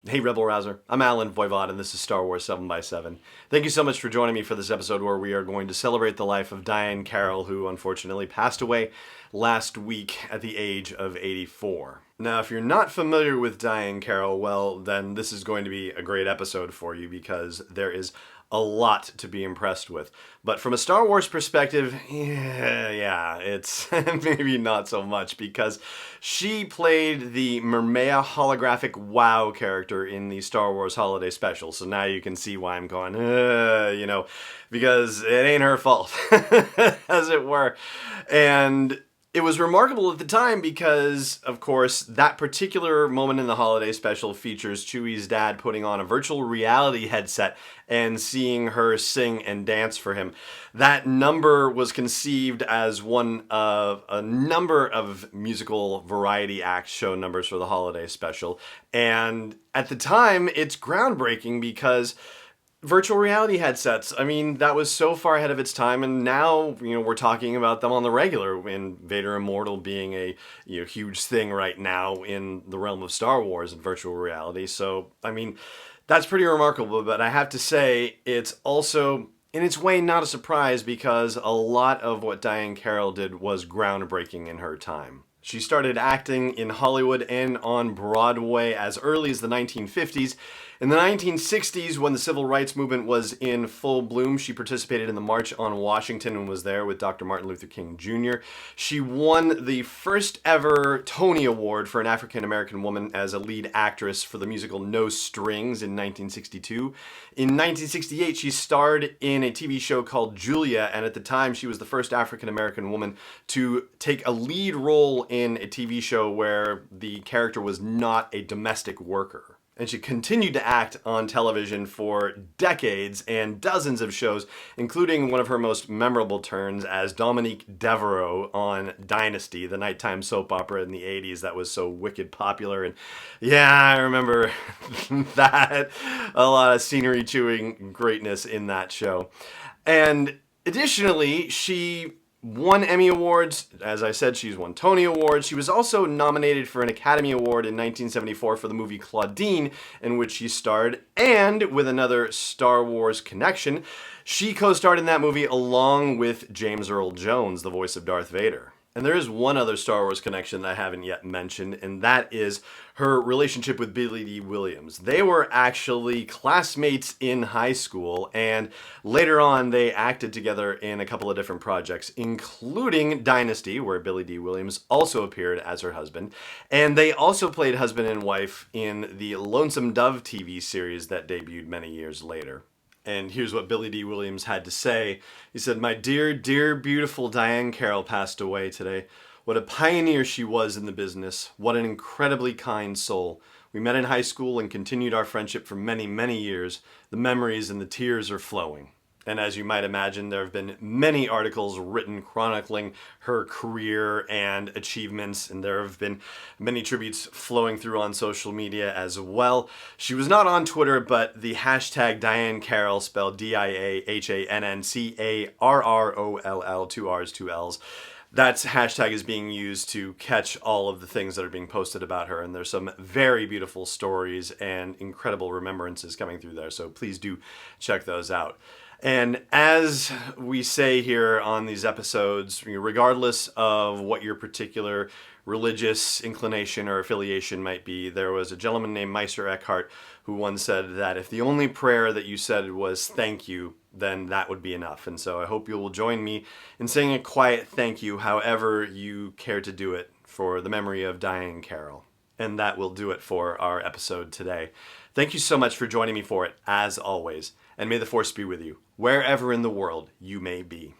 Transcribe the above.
Hey Rebel Rouser, I'm Alan Voivod and this is Star Wars 7x7. Thank you so much for joining me for this episode where we are going to celebrate the life of Diahann Carroll, who unfortunately passed away last week at the age of 84. Now, if you're not familiar with Diahann Carroll, well, then this is going to be a great episode for you because there is a lot to be impressed with. But from a Star Wars perspective, yeah, it's maybe not so much because she played the Mermea holographic WoW character in the Star Wars Holiday Special. So now you can see why I'm going, because it ain't her fault, as it were. And it was remarkable at the time because, of course, that particular moment in the Holiday Special features Chewie's dad putting on a virtual reality headset and seeing her sing and dance for him. That number was conceived as one of a number of musical variety act show numbers for the Holiday Special. And at the time, it's groundbreaking because virtual reality headsets, I mean, that was so far ahead of its time, and now, we're talking about them on the regular, and Vader Immortal being a huge thing right now in the realm of Star Wars and virtual reality. So, I mean, that's pretty remarkable, but I have to say, it's also, in its way, not a surprise because a lot of what Diahann Carroll did was groundbreaking in her time. She started acting in Hollywood and on Broadway as early as the 1950s. In the 1960s, when the civil rights movement was in full bloom, she participated in the March on Washington and was there with Dr. Martin Luther King Jr. She won the first ever Tony Award for an African American woman as a lead actress for the musical No Strings in 1962. In 1968, she starred in a TV show called Julia, and at the time, she was the first African American woman to take a lead role in a TV show where the character was not a domestic worker. And she continued to act on television for decades and dozens of shows, including one of her most memorable turns as Dominique Devereaux on Dynasty, the nighttime soap opera in the 80s that was so wicked popular. And yeah, I remember that. A lot of scenery chewing greatness in that show. And additionally, she won Emmy Awards. As I said, she's won Tony Awards. She was also nominated for an Academy Award in 1974 for the movie Claudine, in which she starred, and with another Star Wars connection, she co-starred in that movie along with James Earl Jones, the voice of Darth Vader. And there is one other Star Wars connection that I haven't yet mentioned, and that is her relationship with Billy Dee Williams. They were actually classmates in high school, and later on they acted together in a couple of different projects, including Dynasty, where Billy Dee Williams also appeared as her husband. And they also played husband and wife in the Lonesome Dove TV series that debuted many years later. And here's what Billy Dee Williams had to say. He said, "My dear, dear, beautiful Diahann Carroll passed away today. What a pioneer she was in the business. What an incredibly kind soul. We met in high school and continued our friendship for many, many years. The memories and the tears are flowing." And as you might imagine, there have been many articles written chronicling her career and achievements, and there have been many tributes flowing through on social media as well. She was not on Twitter, but the hashtag Diahann Carroll, spelled DIAHANNCARROLL, two R's, two L's. That hashtag is being used to catch all of the things that are being posted about her, and there's some very beautiful stories and incredible remembrances coming through there, so please do check those out. And as we say here on these episodes, regardless of what your particular religious inclination or affiliation might be, there was a gentleman named Meister Eckhart who once said that if the only prayer that you said was thank you, then that would be enough. And so I hope you will join me in saying a quiet thank you, however you care to do it, for the memory of Diahann Carroll. And that will do it for our episode today. Thank you so much for joining me for it, as always. And may the Force be with you, wherever in the world you may be.